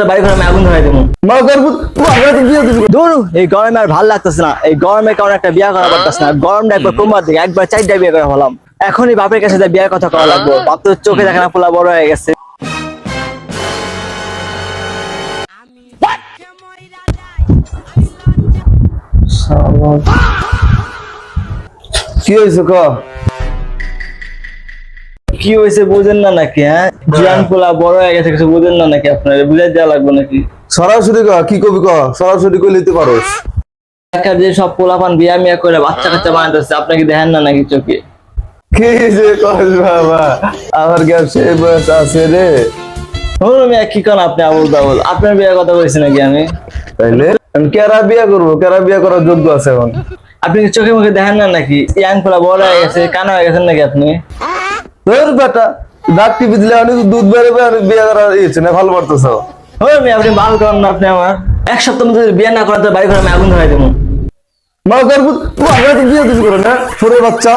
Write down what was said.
বাড়ি ঘরে আমি আগুন ধরাই দেবো। দূর, এই গরমে আর ভালো লাগতেছে না। এই গরমের কারণে একটা বিয়ে করা পারতেছে না। গরমটা একবার কমার দিকে একবার 4টা বিয়ে করে হলাম। এখনই বাপের কাছে বিয়ের কথা করা লাগবে। বাপ তো চোখে দেখে না, পোলা বড় হয়ে গেছে। কি হয়েছে ক? কি হয়েছে বুঝেন না নাকি? হ্যাঁ, জিয়ান পোলা বড় হয়ে গেছে, কিছু বুঝেন না নাকি? আপনার বুঝাই দেওয়া লাগবে নাকি? সরাসরি ক, কি কবি ক, সরাসরি কই লিখতে পারোস। এলাকার যে সব পোলাপান বিয়া মিয়া করে বাচ্চা কাচ্চা বানাতেছে, আপনি কি দেখেন না নাকি চোখে? কি যে কস বাবা, আমার কি আর সেই বয়স আছে রে? মিয়া কি কোন আপনি আবুল তাবুল? আপনার বিয়ের কথা বলছি নাকি আমি? তাইলে আমি কেরা বিয়া করবো? কেরা বিয়া করার যোগ্য আছে এখন? আপনি কি চোখে মুখে দেখেন না নাকি? ইয়াং পোলা বড় হয়ে গেছে, কানা হয়ে গেছেন নাকি আপনি? তোর বেটা ডাক টিপি দিলে আমি দুধ বেরোবে আর বিয়া করার ইচ্ছে না, ভালো পারতেছ। মিয়া আপনি ভালো করেন না। আপনি আমার এক সপ্তাহ মধ্যে বিয়ে না করাতে বাড়ি ঘরে আমি আগুন ধরাই দেবো। মা করবো, বিয়া দিবি করে না ছোট বাচ্চা।